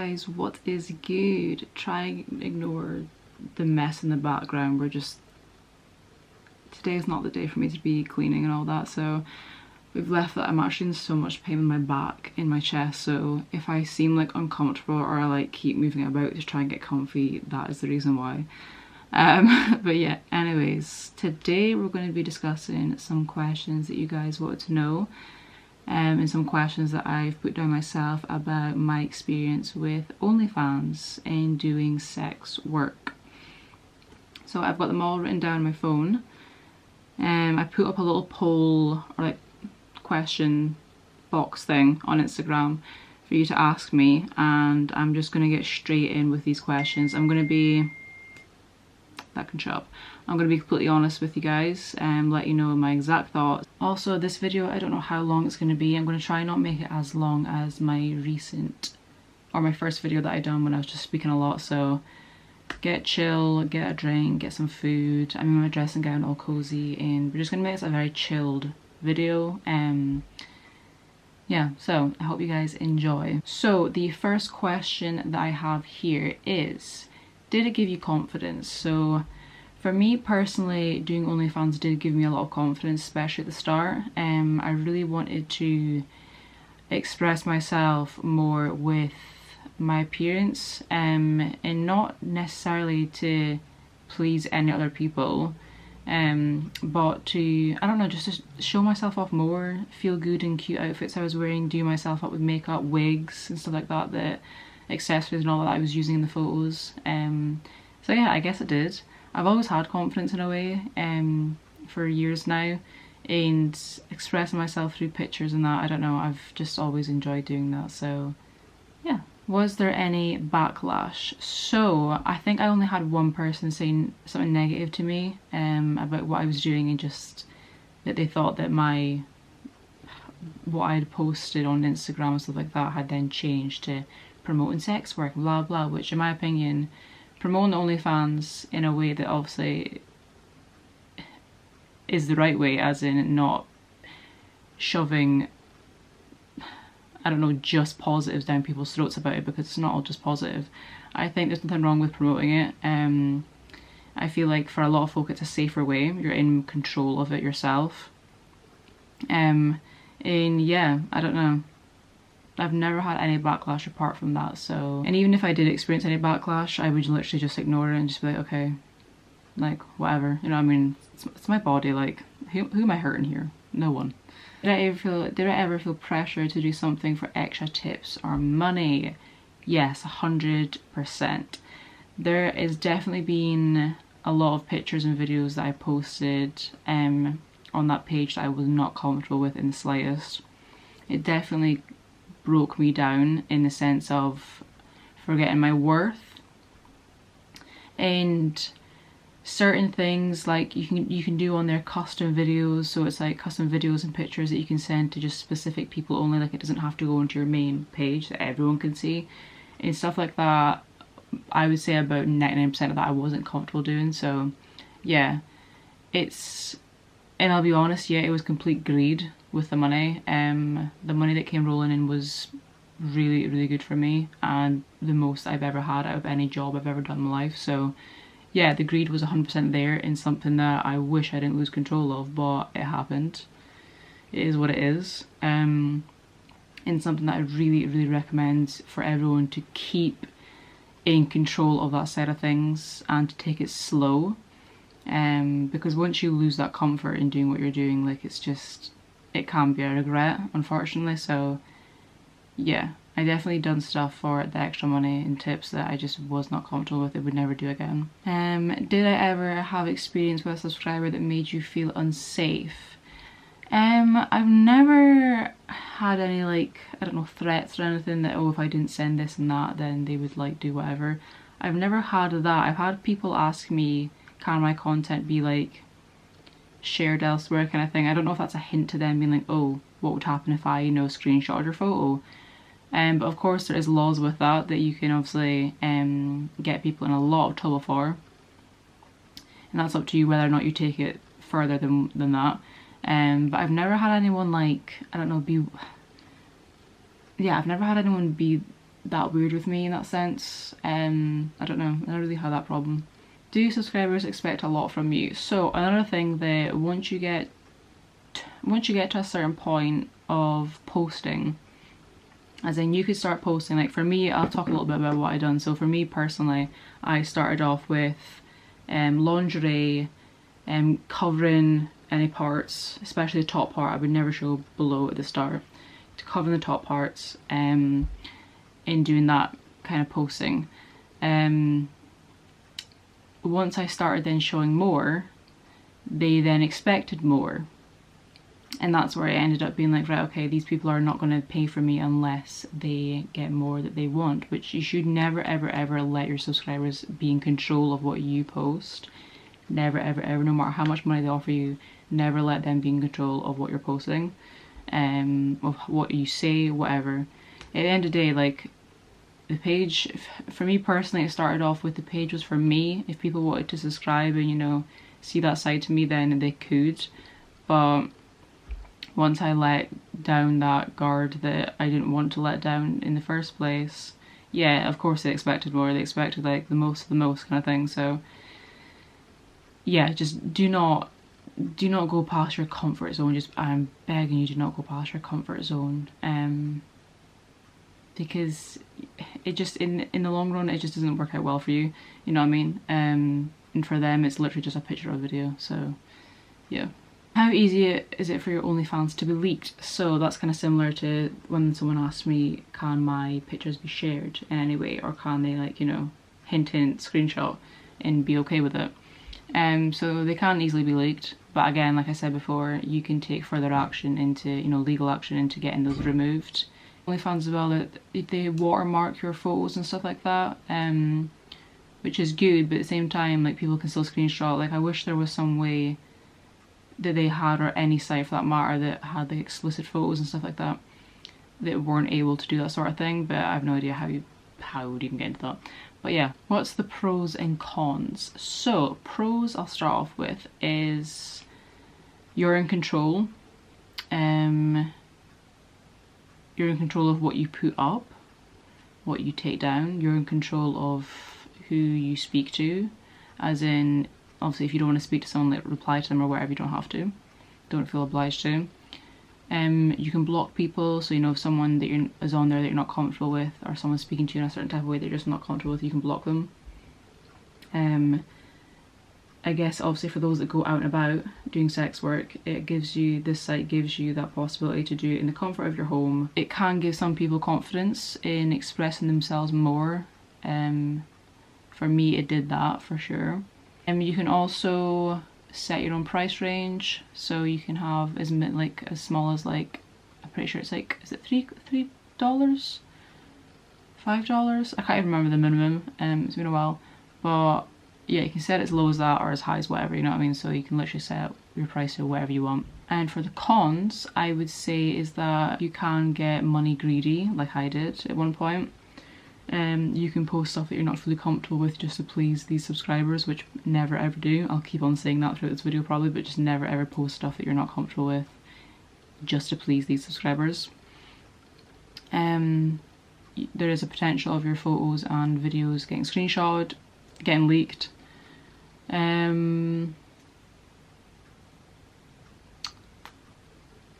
guys, what is good? Try and ignore the mess in the background. Today is not the day for me to be cleaning and all that, so we've left that. I'm actually in so much pain in my back, in my chest, so if I seem like uncomfortable or I like keep moving about to try and get comfy, that is the reason why. But yeah, anyways, today we're going to be discussing some questions that you guys wanted to know, and some questions that I've put down myself about my experience with OnlyFans and doing sex work. So I've got them all written down on my phone. I put up a little poll or like question box thing on Instagram for you to ask me, and I'm just going to get straight in with these questions. I'm going to be completely honest with you guys and let you know my exact thoughts. Also, this video, I don't know how long it's going to be. I'm going to try not make it as long as my first video that I done when I was just speaking a lot. So get chill, get a drink, get some food. I'm in my dressing gown all cozy, and we're just going to make this a very chilled video. Yeah, so I hope you guys enjoy. So the first question that I have here is, did it give you confidence? So for me personally, doing OnlyFans did give me a lot of confidence, especially at the start. I really wanted to express myself more with my appearance, and not necessarily to please any other people, but to, I don't know, just to show myself off more, feel good in cute outfits I was wearing, do myself up with makeup, wigs and stuff like that, accessories and all that I was using in the photos. So yeah, I guess it did. I've always had confidence in a way, for years now, and expressing myself through pictures and that, I don't know, I've just always enjoyed doing that. So yeah. Was there any backlash? So I think I only had one person saying something negative to me about what I was doing, and just that they thought that what I had posted on Instagram and stuff like that had then changed to promoting sex work, blah blah, which in my opinion, promoting OnlyFans in a way that obviously is the right way, as in not shoving, I don't know, just positives down people's throats about it, because it's not all just positive. I think there's nothing wrong with promoting it. I feel like for a lot of folk it's a safer way. You're in control of it yourself. And yeah, I don't know. I've never had any backlash apart from that, so. And even if I did experience any backlash, I would literally just ignore it and just be like, okay, like, whatever. You know what I mean? It's my body, like, who am I hurting here? No one. Did I ever feel pressure to do something for extra tips or money? Yes, 100%. There has definitely been a lot of pictures and videos that I posted on that page that I was not comfortable with in the slightest. It definitely broke me down in the sense of forgetting my worth, and certain things like you can do on their custom videos. So it's like custom videos and pictures that you can send to just specific people only, like it doesn't have to go into your main page that everyone can see and stuff like that. I would say about 99% of that I wasn't comfortable doing. So yeah, and I'll be honest, yeah, it was complete greed with the money. The money that came rolling in was really, really good for me, and the most I've ever had out of any job I've ever done in my life. So yeah, the greed was 100% there, in something that I wish I didn't lose control of, but it happened. It is what it is. And something that I really, really recommend for everyone to keep in control of that side of things and to take it slow. Because once you lose that comfort in doing what you're doing, like it can be a regret, unfortunately. So yeah, I definitely done stuff for the extra money and tips that I just was not comfortable with. It would never do again. Did I ever have experience with a subscriber that made you feel unsafe? I've never had any, like, I don't know, threats or anything that, oh, if I didn't send this and that, then they would like do whatever. I've never had that. I've had people ask me, can my content be like shared elsewhere kind of thing. I don't know if that's a hint to them being like, oh, what would happen if I, you know, screenshot your photo. But of course there is laws with that you can obviously get people in a lot of trouble for, and that's up to you whether or not you take it further than that. But I've never had anyone, like, I don't know, I've never had anyone be that weird with me in that sense. I don't know, I don't really have that problem. Do subscribers expect a lot from you? So another thing, that once you get to a certain point of posting, as in you could start posting, like for me, I'll talk a little bit about what I've done. So for me personally, I started off with lingerie, covering any parts, especially the top part. I would never show below at the start, to cover the top parts, in doing that kind of posting. Once I started then showing more, they then expected more. And that's where I ended up being like, right, okay, these people are not going to pay for me unless they get more that they want, which you should never, ever, ever let your subscribers be in control of what you post. Never, ever, ever, no matter how much money they offer you, never let them be in control of what you're posting, of what you say, whatever. At the end of the day, like, the page, for me personally, it started off with the page was for me. If people wanted to subscribe and, you know, see that side to me, then they could. But once I let down that guard that I didn't want to let down in the first place, yeah, of course they expected more. They expected like the most of the most kind of thing. So yeah, just do not go past your comfort zone. Just, I'm begging you, do not go past your comfort zone. Because it just, in the long run, it just doesn't work out well for you. You know what I mean? And for them, it's literally just a picture of a video. So yeah. How easy is it for your OnlyFans to be leaked? So that's kind of similar to when someone asked me, can my pictures be shared in any way, or can they, like, you know, hint, screenshot and be okay with it? So they can easily be leaked, but again, like I said before, you can take further action into, you know, legal action into getting those removed. OnlyFans as well, that they watermark your photos and stuff like that, which is good, but at the same time, like, people can still screenshot. Like, I wish there was some way that they had, or any site for that matter, that had the explicit photos and stuff like that, that weren't able to do that sort of thing, but I have no idea how you would even get into that. But yeah, what's the pros and cons? So pros I'll start off with is you're in control. You're in control of what you put up, what you take down. You're in control of who you speak to, as in, obviously, if you don't want to speak to someone, like, reply to them or whatever, you don't have to. Don't feel obliged to. You can block people, so, you know, if someone that is on there that you're not comfortable with, or someone's speaking to you in a certain type of way that you're just not comfortable with, you can block them. I guess, obviously, for those that go out and about doing sex work, this site gives you that possibility to do it in the comfort of your home. It can give some people confidence in expressing themselves more. For me, it did that for sure. You can also set your own price range, so you can have as small as, like, I'm pretty sure it's like, is it $3, $5? I can't even remember the minimum. It's been a while, but yeah, you can set it as low as that or as high as whatever, you know what I mean? So you can literally set your price to whatever you want. And for the cons, I would say, is that you can get money greedy, like I did at one point. You can post stuff that you're not fully comfortable with just to please these subscribers, which never ever do. I'll keep on saying that throughout this video probably, but just never ever post stuff that you're not comfortable with just to please these subscribers. There is a potential of your photos and videos getting screenshotted, getting leaked. There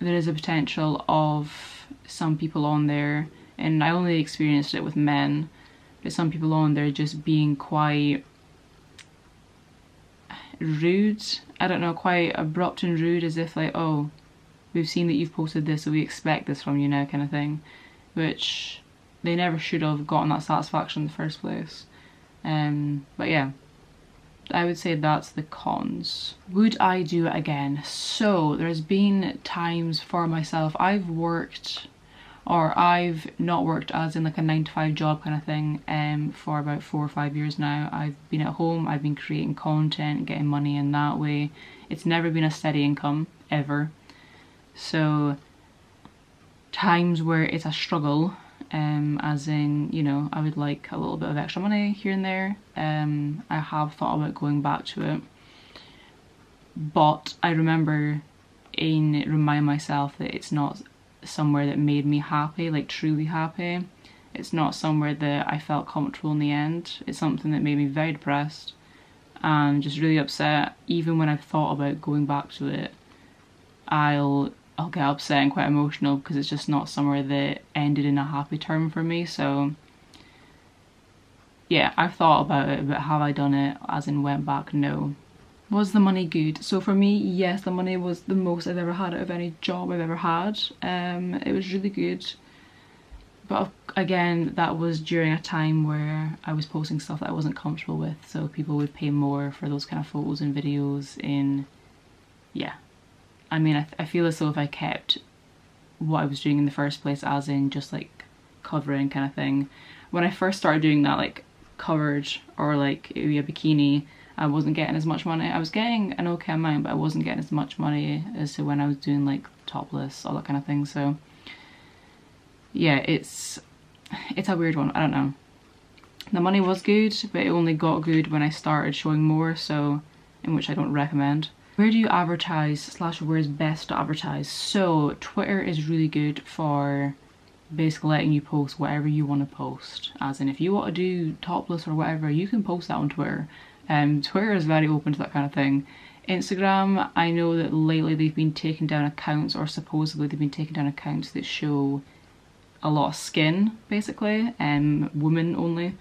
is a potential of some people on there, and I only experienced it with men, but some people on there just being quite rude. I don't know, quite abrupt and rude, as if like, oh, we've seen that you've posted this, so we expect this from you now, kind of thing, which they never should have gotten that satisfaction in the first place. But yeah, I would say that's the cons. Would I do it again? So there's been times for myself, I've not worked as in like a 9-to-5 job kind of thing for about 4 or 5 years now. I've been at home, I've been creating content, getting money in that way. It's never been a steady income, ever. So times where it's a struggle, as in, you know, I would like a little bit of extra money here and there. I have thought about going back to it, but I remember remind myself that it's not somewhere that made me happy, like truly happy. It's not somewhere that I felt comfortable in the end. It's something that made me very depressed and just really upset. Even when I've thought about going back to it, I'll get upset and quite emotional because it's just not somewhere that ended in a happy term for me. So yeah, I've thought about it, but have I done it as in went back? No. Was the money good? So for me, yes, the money was the most I've ever had out of any job I've ever had. It was really good. But again, that was during a time where I was posting stuff that I wasn't comfortable with, so people would pay more for those kind of photos and videos in, yeah. I mean, I feel as though if I kept what I was doing in the first place, as in just like covering kind of thing, when I first started doing that, like covered or like a bikini, I wasn't getting as much money. I was getting an okay amount, but I wasn't getting as much money as to when I was doing like topless, all that kind of thing. So yeah, it's a weird one. I don't know. The money was good, but it only got good when I started showing more, so in which I don't recommend. Where do you advertise / where is best to advertise? So Twitter is really good for basically letting you post whatever you want to post. As in, if you want to do topless or whatever, you can post that on Twitter. Twitter is very open to that kind of thing. Instagram, I know that lately they've been taking down accounts, or supposedly they've been taking down accounts that show a lot of skin, basically, women only.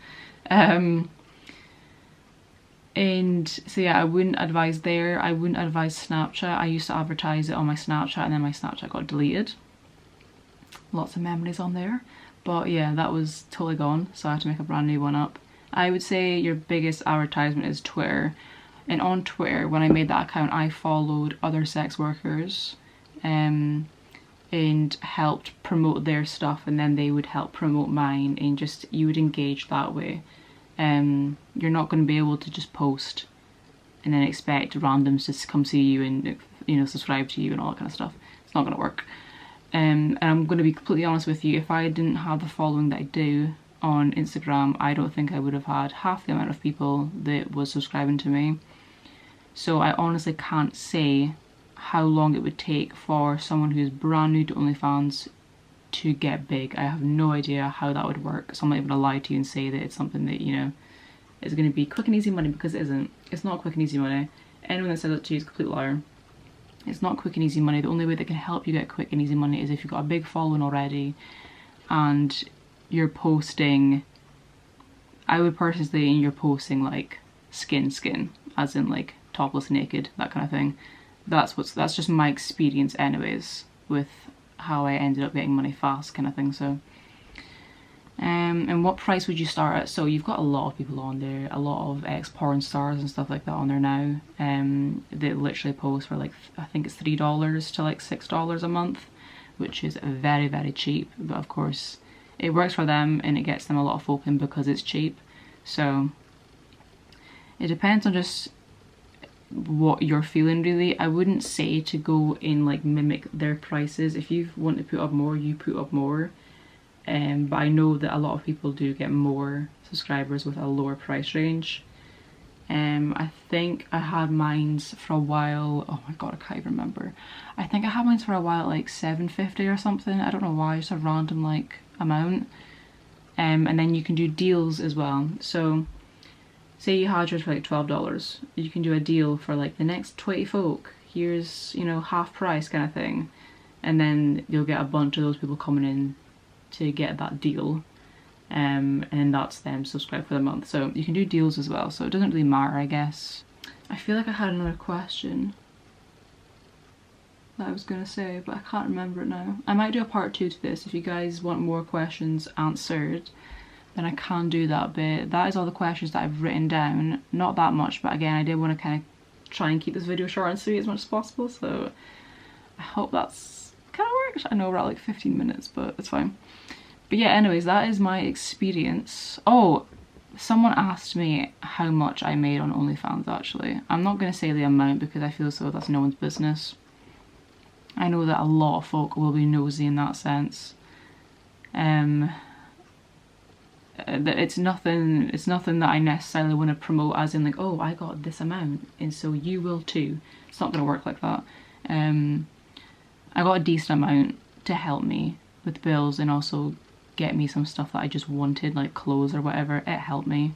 And so yeah, I wouldn't advise there. I wouldn't advise Snapchat. I used to advertise it on my Snapchat and then my Snapchat got deleted. Lots of memories on there. But yeah, that was totally gone, so I had to make a brand new one up. I would say your biggest advertisement is Twitter. And on Twitter, when I made that account, I followed other sex workers and helped promote their stuff, and then they would help promote mine, and just you would engage that way. You're not going to be able to just post and then expect randoms to come see you and, you know, subscribe to you and all that kind of stuff. It's not going to work. And I'm going to be completely honest with you, if I didn't have the following that I do on Instagram, I don't think I would have had half the amount of people that was subscribing to me. So I honestly can't say how long it would take for someone who's brand new to OnlyFans to get big. I have no idea how that would work. So I'm not even gonna lie to you and say that it's something that, you know, is going to be quick and easy money, because it isn't. It's not quick and easy money. Anyone that says that to you is a complete liar. It's not quick and easy money. The only way that can help you get quick and easy money is if you've got a big following already and you're posting, I would personally say you're posting like skin, as in like topless, naked, that kind of thing. That's just my experience anyways with how I ended up getting money fast kind of thing. So and what price would you start at? So you've got a lot of people on there, a lot of ex-porn stars and stuff like that on there now, they literally post for like, I think it's $3 to like $6 a month, which is very, very cheap. But of course it works for them and it gets them a lot of folk in because it's cheap. So it depends on just what you're feeling really. I wouldn't say to go in like mimic their prices. If you want to put up more, you put up more. But I know that a lot of people do get more subscribers with a lower price range. I think I had mines for a while, oh my god, I can't even remember. I think I had mines for a while at like $7.50 or something. I don't know why, just a random like amount. And then you can do deals as well. So say you had yours for like $12, you can do a deal for like the next 20 folk. Here's, you know, half price kind of thing. And then you'll get a bunch of those people coming in to get that deal. And that's them subscribe for the month. So you can do deals as well. So it doesn't really matter, I guess. I feel like I had another question that I was gonna say, but I can't remember it now. I might do a part 2 to this. If you guys want more questions answered, then I can do that bit. That is all the questions that I've written down. Not that much, but again, I did want to kind of try and keep this video short and sweet as much as possible, so I hope that's kind of worked. I know we're at like 15 minutes, but it's fine. But yeah, anyways, that is my experience. Oh, someone asked me how much I made on OnlyFans actually. I'm not going to say the amount because I feel as though that's no one's business. I know that a lot of folk will be nosy in that sense. It's nothing that I necessarily want to promote as in like, oh, I got this amount and so you will too. It's not going to work like that. I got a decent amount to help me with bills and also get me some stuff that I just wanted, like clothes or whatever. It helped me.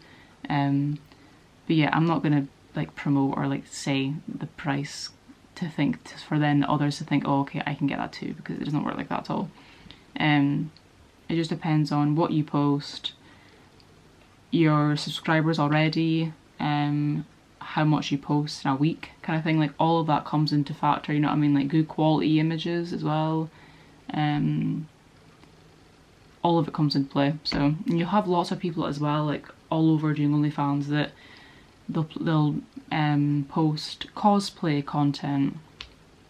But yeah, I'm not gonna like promote or like say the price to think for then others to think, oh okay, I can get that too, because it doesn't work like that at all. It just depends on what you post, your subscribers already, how much you post in a week kind of thing. Like all of that comes into factor, you know what I mean? Like good quality images as well. All of it comes into play. So you'll have lots of people as well, like all over doing OnlyFans, that they'll post cosplay content.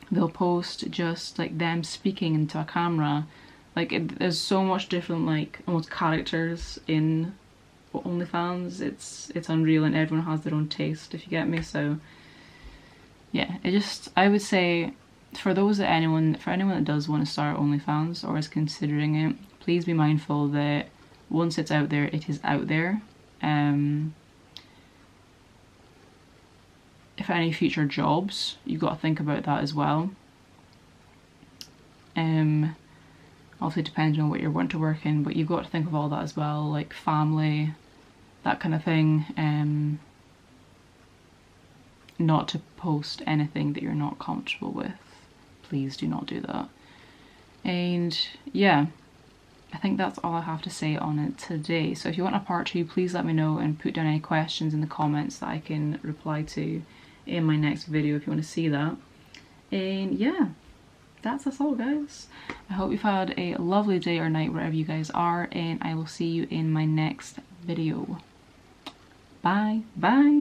They'll post just like them speaking into a camera. Like there's so much different, like almost characters in OnlyFans. It's unreal, and everyone has their own taste, if you get me. So yeah, I would say for anyone that does want to start OnlyFans or is considering it, please be mindful that once it's out there, it is out there. If any future jobs, you've got to think about that as well. Obviously depending on what you're wanting to work in, but you've got to think of all that as well, like family, that kind of thing. Not to post anything that you're not comfortable with. Please do not do that. And yeah, I think that's all I have to say on it today. So if you want a part 2, please let me know and put down any questions in the comments that I can reply to in my next video if you want to see that. And yeah, that's all guys. I hope you've had a lovely day or night wherever you guys are, and I will see you in my next video. Bye.